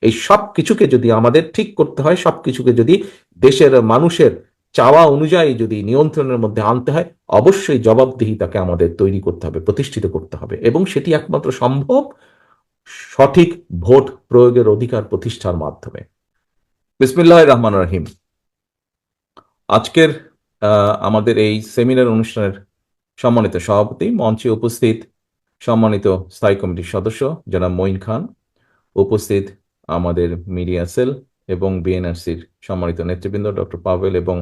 এই সব কিছুকে যদি আমাদের ঠিক করতে হয়, সবকিছুকে যদি দেশের মানুষের চাওয়া অনুযায়ী যদি নিয়ন্ত্রণের মধ্যে আনতে হয়, অবশ্যই জবাবদিহিতাকে আমাদের তৈরি করতে হবে, প্রতিষ্ঠিত করতে হবে, এবং সেটি একমাত্র সম্ভব সঠিক ভোট প্রয়োগের অধিকার প্রতিষ্ঠার মাধ্যমে। বিসমিল্লাহির রহমানির রহিম। আজকের আমাদের এই সেমিনার অনুষ্ঠানের সম্মানিত সভাপতি, মঞ্চে উপস্থিত সম্মানিত স্থায়ী কমিটির সদস্য জনাব মঈন খান, উপস্থিত আমাদের মিডিয়া সেল এবং বিএনআরসির সম্মানিত নেতৃবৃন্দ ডক্টর পাভেল এবং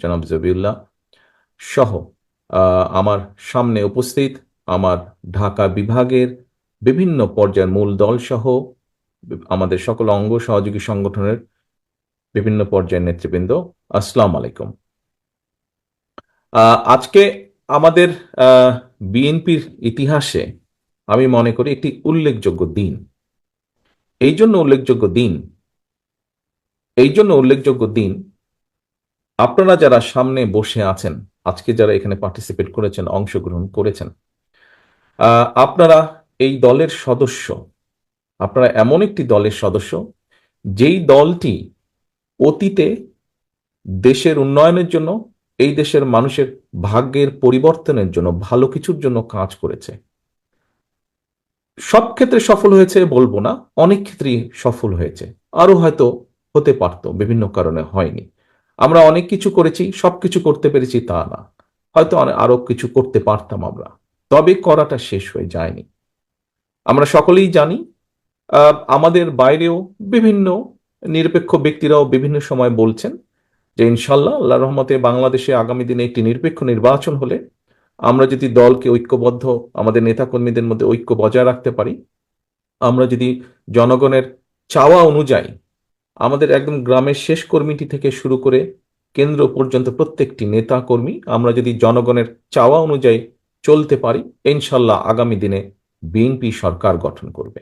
জনাব জবিউল্লাহ সহ আমার সামনে উপস্থিত আমার ঢাকা বিভাগের বিভিন্ন পর্যায়ের মূল দল সহ আমাদের সকল অঙ্গ সহযোগী সংগঠনের বিভিন্ন পর্যায়ের নেতৃবৃন্দ, আসসালামু আলাইকুম। আজকে আমাদের বিএনপির ইতিহাসে আমি মনে করি একটি উল্লেখযোগ্য দিন। এই জন্য উল্লেখযোগ্য দিন আপনারা যারা সামনে বসে আছেন, আজকে যারা এখানে পার্টিসিপেট করেছেন, অংশগ্রহণ করেছেন, আপনারা এই দলের সদস্য। আপনারা এমন একটি দলের সদস্য যেই দলটি অতীতে দেশের উন্নয়নের জন্য, এই দেশের মানুষের ভাগ্যের পরিবর্তনের জন্য, ভালো কিছুর জন্য কাজ করেছে। সব ক্ষেত্রে সফল হয়েছে বলবো না, অনেক ক্ষেত্রেই সফল হয়েছে, আরো হয়তো হতে পারতো, বিভিন্ন কারণে হয়নি। আমরা অনেক কিছু করেছি, সবকিছু করতে পেরেছি তা না, হয়তো আরো কিছু করতে পারতাম আমরা, তবে করাটা শেষ হয়ে যায়নি। আমরা সকলেই জানি, আমাদের বাইরেও বিভিন্ন নিরপেক্ষ ব্যক্তিরাও বিভিন্ন সময় বলছেন যে ইনশাল্লাহ আল্লাহ রহমতে বাংলাদেশে আগামী দিনে একটি নিরপেক্ষ নির্বাচন হলে আমরা যদি দলকে ঐক্যবদ্ধ, আমাদের নেতাকর্মীদের মধ্যে ঐক্য বজায় রাখতে পারি, আমরা যদি জনগণের চাওয়া অনুযায়ী আমাদের একদম গ্রামের শেষ কর্মীটি থেকে শুরু করে কেন্দ্র পর্যন্ত প্রত্যেকটি নেতা কর্মী আমরা যদি জনগণের চাওয়া অনুযায়ী চলতে পারি, ইনশাল্লাহ আগামী দিনে বিএনপি সরকার গঠন করবে।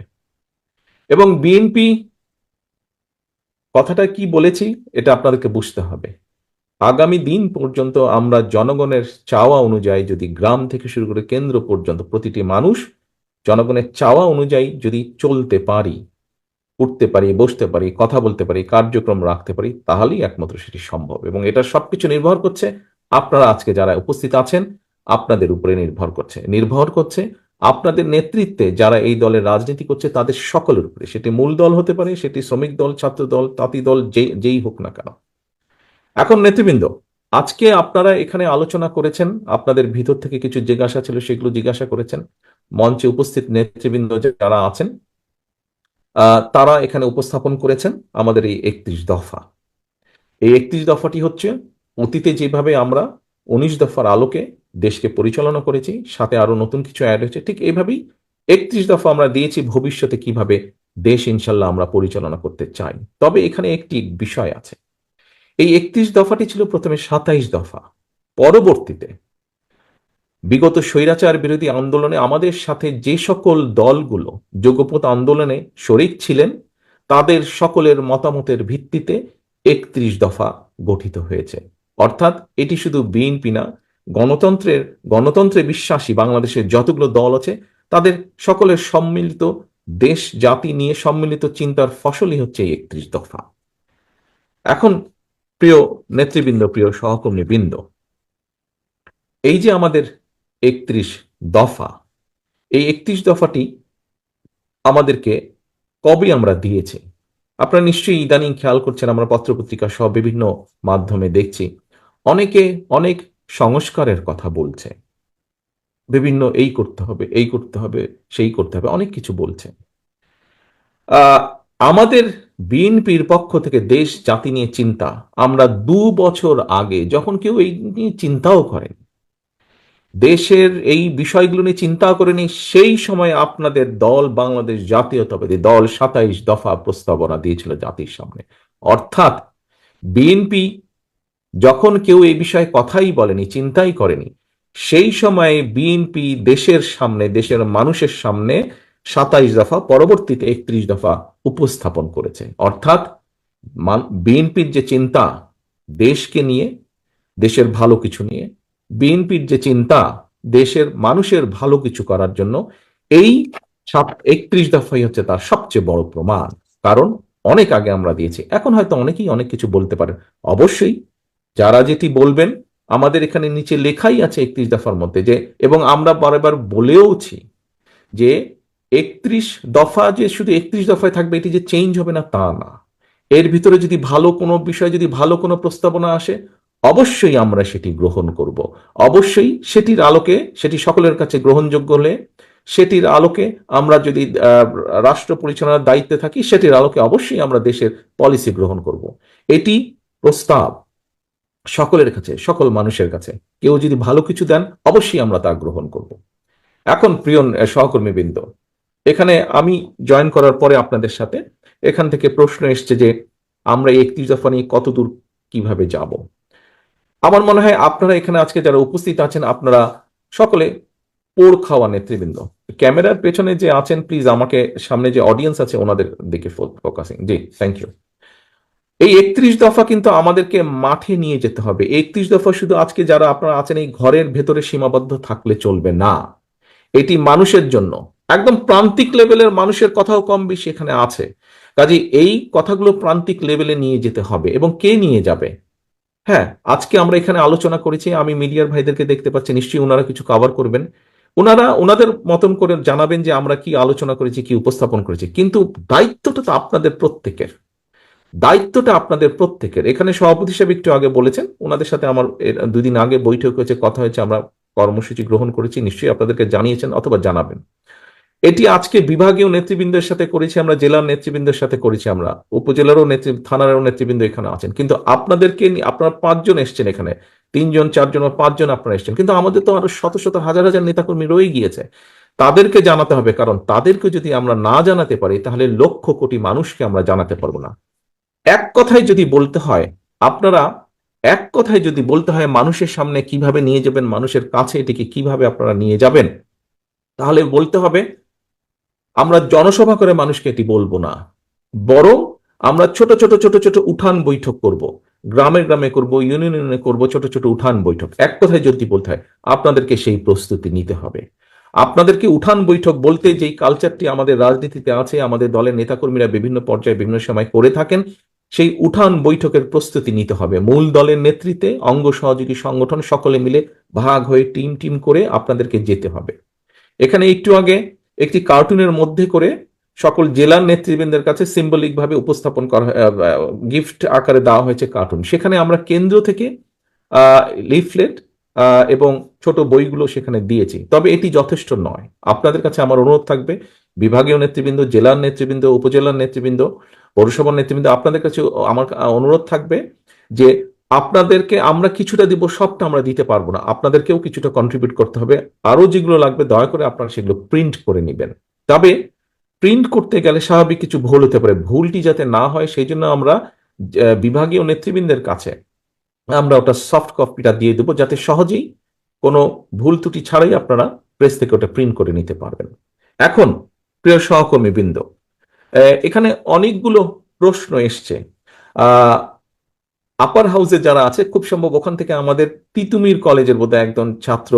এবং বিএনপি কথাটা কি বলেছি এটা আপনাদেরকে বুঝতে হবে। আগামী দিন পর্যন্ত আমরা জনগণের চাওয়া অনুযায়ী যদি গ্রাম থেকে শুরু করে কেন্দ্র পর্যন্ত প্রতিটি মানুষ জনগণের চাওয়া অনুযায়ী যদি চলতে পারি, উঠতে পারি, বসতে পারি, কথা বলতে পারি, কার্যক্রম রাখতে পারি, তাহলেই একমাত্র সেটি সম্ভব। এবং এটা সবকিছু নির্ভর করছে আপনারা আজকে যারা উপস্থিত আছেন আপনাদের উপরে নির্ভর করছে আপনাদের নেতৃত্বে যারা এই দলের রাজনীতি করছে তাদের সকলের উপরে। সেটি মূল দল হতে পারে, সেটি শ্রমিক দল, ছাত্র দল, তাঁতি দল, যেই হোক না কেন। এখন নেতৃবৃন্দ, আজকে আপনারা এখানে আলোচনা করেছেন, আপনাদের ভিতর থেকে কিছু জিজ্ঞাসা ছিল সেগুলো জিজ্ঞাসা করেছেন। মঞ্চে উপস্থিত নেতৃবৃন্দ যারা আছেন তারা এখানে উপস্থাপন করেছেন আমাদের এই 31 দফা। এই 31 দফাটি হচ্ছে অতীতে যেভাবে আমরা 19 দফার আলোকে দেশকে পরিচালনা করেছি, সাথে আরো নতুন কিছু অ্যাড হয়েছে, ঠিক এইভাবেই 31 দফা আমরা দিয়েছি ভবিষ্যতে কিভাবে দেশ ইনশাল্লাহ আমরা পরিচালনা করতে চাই। তবে এখানে একটি বিষয় আছে, এই 31 দফাটি ছিল প্রথমে 27 দফা। পরবর্তীতে বিগত স্বৈরাচার বিরোধী আন্দোলনে আমাদের সাথে যে সকল দলগুলো যোগপথ আন্দোলনে শরিক ছিলেন তাদের সকলের মতামতের ভিত্তিতে 31 দফা গঠিত হয়েছে। অর্থাৎ এটি শুধু বিএনপি না, গণতন্ত্রে বিশ্বাসী বাংলাদেশের যতগুলো দল আছে তাদের সকলের সম্মিলিত দেশ জাতি নিয়ে সম্মিলিত চিন্তার ফসলই হচ্ছে এই 31 দফা। এখন প্রিয় নেতৃবৃন্দ, প্রিয় সহকর্মীবৃন্দ, এই যে আমাদের 31 দফা, এই 31 দফাটি আমাদেরকে কবে আমরা দিয়েছি আপনারা নিশ্চয়ই ইদানিং খেয়াল করছেন। আমরা পত্রপত্রিকা সহ বিভিন্ন মাধ্যমে দেখছি অনেকে অনেক সংস্কারের কথা বলছে, বিভিন্ন এই করতে হবে, এই করতে হবে, সেই করতে হবে, অনেক কিছু বলছে। আমাদের বিএনপির পক্ষ থেকে দেশ জাতি নিয়ে চিন্তা, আমরা 2 বছর আগে যখন কেউ এই নিয়ে চিন্তাও করেন, দেশের এই বিষয়গুলো নিয়ে চিন্তা করেনি, সেই সময় আপনাদের দল বাংলাদেশ জাতীয়তাবাদী দল 27 দফা প্রস্তাবনা দিয়েছিল জাতির সামনে। অর্থাৎ বিএনপি যখন কেউ এই বিষয়ে কথাই বলেনি, চিন্তাই করেনি, সেই সময়ে বিএনপি দেশের সামনে, দেশের মানুষের সামনে 27 দফা, পরবর্তীতে 31 দফা উপস্থাপন করেছে। অর্থাৎ বিএনপির যে চিন্তা দেশকে নিয়ে, দেশের ভালো কিছু নিয়ে, বিএনপির যে চিন্তা দেশের মানুষের ভালো কিছু করার জন্য, এই 31 দফাই হচ্ছে তার সবচেয়ে বড় প্রমাণ। কারণ অনেক আগে আমরা দিয়েছি। এখন হয়তো অনেকেই অনেক কিছু বলতে পারেন, অবশ্যই যারা যেটি বলবেন আমাদের এখানে নিচে লেখাই আছে 31 দফার মধ্যে, যে এবং আমরা বারবার বলেওছি যে 31 দফা যে শুধু 31 দফায় থাকবে, এটি যে চেঞ্জ হবে না তা না। এর ভিতরে যদি ভালো কোনো বিষয়, যদি ভালো কোনো প্রস্তাবনা আসে, অবশ্যই আমরা সেটি গ্রহণ করব। অবশ্যই সেটির আলোকে, সেটি সকলের কাছে গ্রহণযোগ্য হলে, সেটির আলোকে আমরা যদি রাষ্ট্র পরিচালনার দায়িত্বে থাকি, সেটির আলোকে অবশ্যই আমরা দেশের পলিসি গ্রহণ করব। এটি প্রস্তাব সকলের কাছে, সকল মানুষের কাছে। কেউ যদি ভালো কিছু দেন, অবশ্যই আমরা তা গ্রহণ করব। এখন প্রিয় সহকর্মীবৃন্দ, এখানে আমি জয়েন করার পরে আপনাদের সাথে এখান থেকে প্রশ্ন এসছে যে আমরা 31 দফা নিয়ে কতদূর কিভাবে যাব। আমার মনে হয় আপনারা এখানে আজকে যারা উপস্থিত আছেন, আপনারা সকলে পোড় খাওয়া নেতৃবৃন্দ। ক্যামেরার পেছনে যে আছেন, প্লিজ আমাকে, সামনে যে অডিয়েন্স আছে ওনাদের দিকে ফোকাসিং। G, thank you. এই 31 দফা কিন্তু আমাদেরকে মাঠে নিয়ে যেতে হবে। 31 দফা শুধু আজকে যারা আপনারা আছেন এই ঘরের ভেতরে সীমাবদ্ধ থাকলে চলবে না। এটি মানুষের জন্য, একদম প্রান্তিক লেভেলের মানুষের কথাও কম বেশি এখানে আছে। কাজে এই কথাগুলো প্রান্তিক লেভেলে নিয়ে যেতে হবে। এবং কে নিয়ে যাবে? হ্যাঁ, আজকে আমরা এখানে আলোচনা করেছি, আমি মিডিয়ার ভাইদেরকে দেখতে পাচ্ছি, নিশ্চয়ই ওনারা কিছু কভার করবেন। ওনারা ওনাদের মতন করে জানাবেন যে আমরা কি আলোচনা করেছি, কি উপস্থাপন করেছি। কিন্তু দায়িত্বটা তো আপনাদের প্রত্যেকের, দায়িত্বটা আপনাদের প্রত্যেকের। এখানে সভাপতি হিসেবে একটু আগে বলেছেন, ওনাদের সাথে আমার 2 দিন আগে বৈঠক হয়েছে, কথা হয়েছে, আমরা কর্মসূচি গ্রহণ করেছি, নিশ্চয়ই আপনাদেরকে জানিয়েছেন অথবা জানাবেন। এটি আজকে বিভাগীয় নেতৃবৃন্দের সাথে করেছি আমরা, জেলার নেতৃবৃন্দের সাথে করেছি আমরা, উপজেলারও থানারও নেতৃবৃন্দ এখানে আছেন। কিন্তু আপনাদেরকে আপনারা 5 জন এসছেন এখানে, 3 জন 4 জন বা 5 জন আপনারা এসছেন, কিন্তু আমাদের তো আরো শত শত হাজার হাজার নেতাকর্মী রয়ে গিয়েছে। তাদেরকে জানাতে হবে, কারণ তাদেরকে যদি আমরা না জানাতে পারি, তাহলে লক্ষ কোটি মানুষকে আমরা জানাতে পারবো না। এক কথায় যদি বলতে হয়, আপনারা এক কথায় যদি বলতে হয় মানুষের সামনে কিভাবে নিয়ে যাবেন, মানুষের কাছে এটিকে কিভাবে আপনারা নিয়ে যাবেন, তাহলে বলতে হবে আমরা জনসভা করে মানুষকে এটি বলবো না, বরং আমরা ছোট ছোট ছোট ছোট উঠান বৈঠক করব, গ্রামে গ্রামে করব, ইউনিয়নে ইউনিয়নে করব, ছোট ছোট উঠান বৈঠক। এক কথায় যদি বলতে হয়, আপনাদেরকে সেই প্রস্তুতি নিতে হবে। আপনাদেরকে উঠান বৈঠক বলতে যেই কালচারটি আমাদের রাজনীতিতে আছে, আমাদের দলের নেতাকর্মীরা বিভিন্ন পর্যায়ে বিভিন্ন সময় করে থাকেন, সেই উঠান বৈঠকের প্রস্তুতি নিতে হবে। মূল দলের নেতৃত্বে অঙ্গ সহযোগী সংগঠন সকলে মিলে ভাগ হয়ে টিম টিম করে আপনাদেরকে যেতে হবে। এখানে একটু আগে একটি কার্টুনের মধ্যে করে সকল জেলার নেতৃবৃন্দের কাছে সিম্বলিক ভাবে উপস্থাপন করা, গিফট আকারে দেওয়া হয়েছে কার্টুন। সেখানে আমরা কেন্দ্র থেকে লিফলেট এবং ছোট বইগুলো সেখানে দিয়েছি। তবে এটি যথেষ্ট নয়। আপনাদের কাছে আমার অনুরোধ থাকবে, বিভাগীয় নেতৃবৃন্দ, জেলার নেতৃবৃন্দ, উপজেলার নেতৃবৃন্দ, পৌরসভার নেতৃবৃন্দ, আপনাদের কাছে আমার অনুরোধ থাকবে যে আপনাদেরকে আমরা কিছুটা দিব, সবটা আমরা দিতে পারবো না, আপনাদেরকেও কিছুটা কন্ট্রিবিউট করতে হবে। আরো যেগুলো লাগবে দয়া করে আপনারা সেগুলো প্রিন্ট করে নেবেন। তবে প্রিন্ট করতে গেলে স্বাভাবিক কিছু ভুল হতে পারে, ভুলটি যাতে না হয় সেই জন্য আমরা বিভাগীয় নেতৃবৃন্দের কাছে আমরা ওটা সফট কপিটা দিয়ে দেবো, যাতে সহজেই কোনো ভুল ত্রুটি ছাড়াই আপনারা প্রেস থেকে ওটা প্রিন্ট করে নিতে পারবেন। এখন প্রিয় সহকর্মী বৃন্দ, এখানে অনেকগুলো প্রশ্ন এসছে। আপার হাউসে যারা আছে, খুব সম্ভব ওখান থেকে আমাদের তিতুমির কলেজের বোধহয় একজন ছাত্র,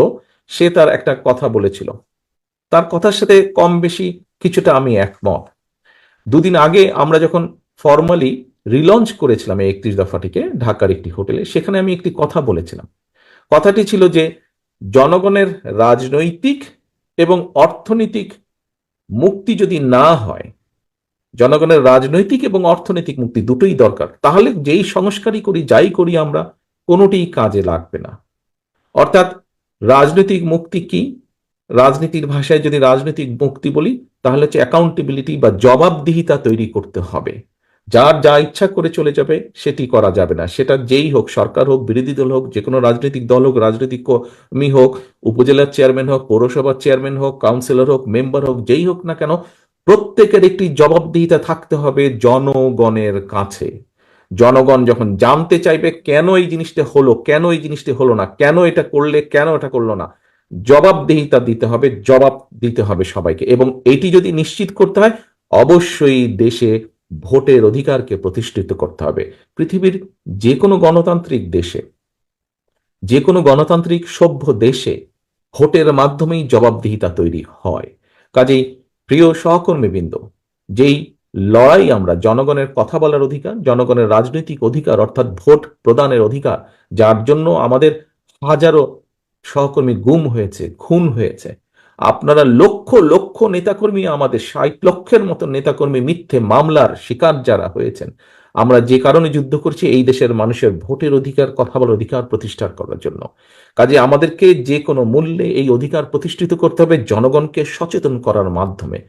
সে তার একটা কথা বলেছিল, তার কথার সাথে কম বেশি কিছুটা আমি একমত। 2 দিন আগে আমরা যখন ফর্মালি রিলঞ্চ করেছিলাম এই 31 দফাটিকে ঢাকার একটি হোটেলে, সেখানে আমি একটি কথা বলেছিলাম। কথাটি ছিল যে জনগণের রাজনৈতিক এবং অর্থনৈতিক মুক্তি যদি না হয়, জনগণের রাজনৈতিক এবং অর্থনৈতিক মুক্তি দুটোই দরকার, তাহলে যেই সংস্কারই করি, যাই করি আমরা, কোনোটিই কাজে লাগবে না। অর্থাৎ রাজনৈতিক মুক্তি কি? রাজনীতির ভাষায় যদি রাজনৈতিক মুক্তি বলি, তাহলে হচ্ছে অ্যাকাউন্টেবিলিটি বা জবাবদিহিতা তৈরি করতে হবে। যার যা ইচ্ছা করে চলে যাবে সেটি করা যাবে না। সেটা যেই হোক, সরকার হোক, বিরোধী দল হোক, যে কোনো রাজনৈতিক দল হোক, রাজনৈতিক কর্মী হোক, উপজেলার চেয়ারম্যান হোক, পৌরসভার চেয়ারম্যান হোক, কাউন্সিলর হোক, মেম্বার হোক, যেই হোক না কেন, প্রত্যেকের একটি জবাবদিহিতা থাকতে হবে জনগণের কাছে। জনগণ যখন জানতে চাইবে কেন এই জিনিসটা হলো, কেন এই জিনিসটা হলো না, কেন এটা করলে, কেন এটা করলো না, জবাবদিহিতা দিতে হবে, জবাব দিতে হবে সবাইকে। এবং এটি যদি নিশ্চিত করতে হয়, অবশ্যই দেশে ভোটের অধিকারকে প্রতিষ্ঠিত করতে হবে। পৃথিবীর যে কোনো গণতান্ত্রিক দেশে, যে কোনো গণতান্ত্রিক সভ্য দেশে ভোটের মাধ্যমেই জবাবদিহিতা তৈরি হয়। কাজেই প্রিয় সহকর্মীবৃন্দ, যেই লড়াই আমরা জনগণের কথা বলার অধিকার, জনগণের রাজনৈতিক অধিকার অর্থাৎ ভোট প্রদানের অধিকার, যার জন্য আমাদের হাজারো সহকর্মী গুম হয়েছে, খুন হয়েছে। আপনারা লক্ষ লক্ষ নেতাকর্মী, আমাদের 60 লক্ষের মতো নেতাকর্মী মিথ্যে মামলার শিকার যারা হয়েছেন, আমরা যে কারণে যুদ্ধ করছি এই দেশের মানুষের ভোটের অধিকার, কথা বলার অধিকার প্রতিষ্ঠা করার জন্য। কাজে আমাদেরকে যে কোনো মূল্যে এই অধিকার প্রতিষ্ঠিত করতে হবে জনগণকে সচেতন করার মাধ্যমে।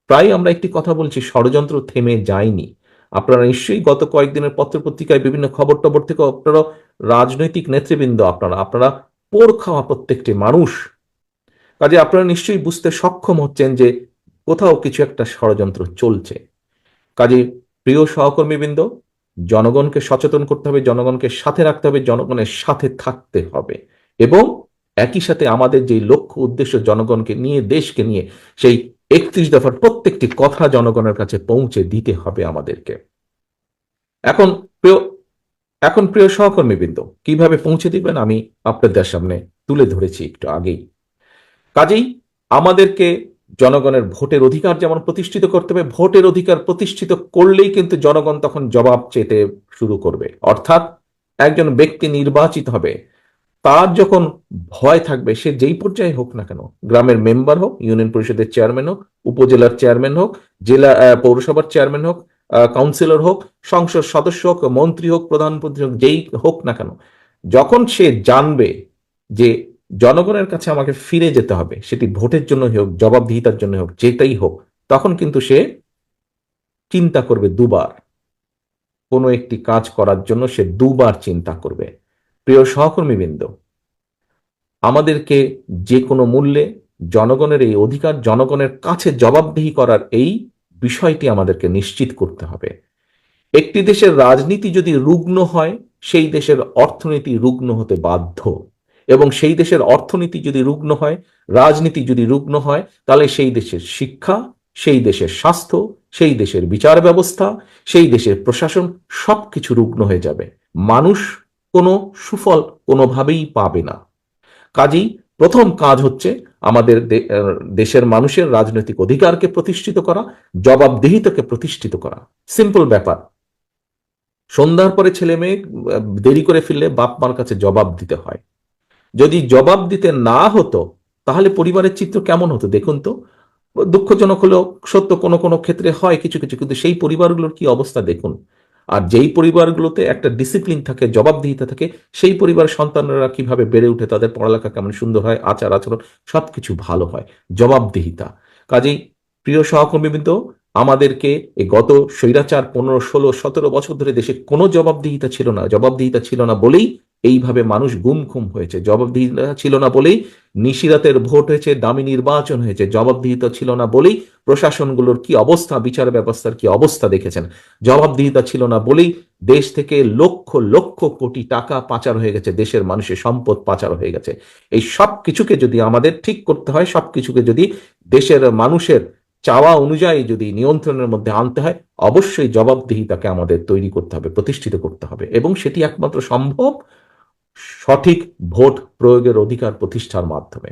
প্রায় আমরা একটি কথা বলছি, ষড়যন্ত্র থেমে যায়নি। আপনারা নিশ্চয়ই গত কয়েকদিনের পত্রপত্রিকায় বিভিন্ন খবর টবর থেকে আপনারা রাজনৈতিক নেতৃবৃন্দ, আপনারা আপনারা পোড় খাওয়া প্রত্যেকটি মানুষ, কাজে আপনারা নিশ্চয়ই বুঝতে সক্ষম হচ্ছেন যে কোথাও কিছু একটা ষড়যন্ত্র চলছে। কাজে প্রিয় সহকর্মীবৃন্দ, জনগণকে সচেতন করতে হবে, জনগণকে সাথে রাখতে হবে, জনগণের সাথে থাকতে হবে, এবং একই সাথে আমাদের যে লক্ষ্য উদ্দেশ্য জনগণকে নিয়ে, দেশকে নিয়ে, সেই 31 দফার প্রত্যেকটি কথা জনগণের কাছে পৌঁছে দিতে হবে আমাদেরকে। এখন প্রিয় এখন প্রিয় সহকর্মীবৃন্দ, কিভাবে পৌঁছে দিবেন আমি আপনাদের সামনে তুলে ধরেছি একটু আগেই। কাজেই আমাদেরকে জনগণের ভোটের অধিকার যেমন প্রতিষ্ঠিত করতে হবে, ভোটের অধিকার প্রতিষ্ঠিত করলেই কিন্তু জনগণ তখন জবাব চেতে শুরু করবে। অর্থাৎ একজন ব্যক্তি নির্বাচিত হবে, তার যখন ভয় থাকবে, সে যেই পর্যায়ে হোক না কেন, গ্রামের মেম্বার হোক, ইউনিয়ন পরিষদের চেয়ারম্যান হোক, উপজেলার চেয়ারম্যান হোক, জেলা পৌরসভার চেয়ারম্যান হোক, কাউন্সিলর হোক, সংসদ সদস্য হোক, মন্ত্রী হোক, প্রধানমন্ত্রী হোক, যেই হোক না কেন, যখন সে জানবে যে জনগণের কাছে আমাকে ফিরে যেতে হবে, সেটি ভোটের জন্য হোক, জবাবদিহিতার জন্য হোক, যেটাই হোক, তখন কিন্তু সে চিন্তা করবে দুবার। কোনো একটি কাজ করার জন্য সে দুবার চিন্তা করবে। প্রিয় সহকর্মীবৃন্দ, আমাদেরকে যে কোনো মূল্যে জনগণের এই অধিকার, জনগণের কাছে জবাবদিহি করার এই বিষয়টি আমাদেরকে নিশ্চিত করতে হবে। একটি দেশের রাজনীতি যদি রুগ্ন হয়, সেই দেশের অর্থনীতি রুগ্ন হতে বাধ্য, এবং সেই দেশের অর্থনীতি যদি রুগ্ন হয়, রাজনীতি যদি রুগ্ন হয়, তাহলে সেই দেশের শিক্ষা, সেই দেশের স্বাস্থ্য, সেই দেশের বিচার ব্যবস্থা, সেই দেশের প্রশাসন সবকিছু রুগ্ন হয়ে যাবে। মানুষ কোনো সুফল কোনোভাবেই পাবে না। কাজেই প্রথম কাজ হচ্ছে আমাদের দেশের মানুষের রাজনৈতিক অধিকারকে প্রতিষ্ঠিত করা, জবাবদিহিতাকে প্রতিষ্ঠিত করা। সিম্পল ব্যাপার। সন্ধ্যার পরে ছেলে মেয়ে দেরি করে ফিরলে বাপ মার কাছে জবাব দিতে হয়। যদি জবাব দিতে না হতো তাহলে পরিবারের চিত্র কেমন হতো দেখুন তো। দুঃখজনক হলেও সত্য, কোনো কোনো ক্ষেত্রে হয় কিছু কিছু, কিন্তু সেই পরিবারগুলোর কি অবস্থা দেখুন। আর যেই পরিবারগুলোতে একটা ডিসিপ্লিন থাকে, জবাবদিহিতা থাকে, সেই পরিবারের সন্তানরা কিভাবে বেড়ে উঠে, তাদের পড়ালেখা কেমন সুন্দর হয়, আচার আচরণ সবকিছু ভালো হয়, জবাবদিহিতা। কাজেই প্রিয় সহকর্মীবৃন্দ, আমাদেরকে এই গত স্বৈরাচার 15, 16, 17 বছর ধরে দেশে কোনো জবাবদিহিতা ছিল না। জবাবদিহিতা ছিল না বলেই এইভাবে মানুষ গুম খুম হয়েছে। জবাবদিহিতা ছিল না বলেই নিশিরাতের ভোট হয়েছে, দামি নির্বাচন হয়েছে। জবাবদিহিতা ছিল না বলেই প্রশাসনগুলোর কি অবস্থা, বিচার ব্যবস্থার কি অবস্থা দেখেছেন। জবাবদিহিতা ছিল না বলেই দেশ থেকে লক্ষ লক্ষ কোটি টাকা পাচার হয়ে গেছে, দেশের মানুষের সম্পদ পাচার হয়ে গেছে। এই সব কিছুকে যদি আমাদের ঠিক করতে হয়, সব কিছুকে যদি দেশের মানুষের চাওয়া অনুযায়ী যদি নিয়ন্ত্রণের মধ্যে আনতে হয়, অবশ্যই জবাবদিহিতাকে আমাদের তৈরি করতে হবে, প্রতিষ্ঠিত করতে হবে, এবং সেটি একমাত্র সম্ভব সঠিক ভোট প্রয়োগের অধিকার প্রতিষ্ঠার মাধ্যমে।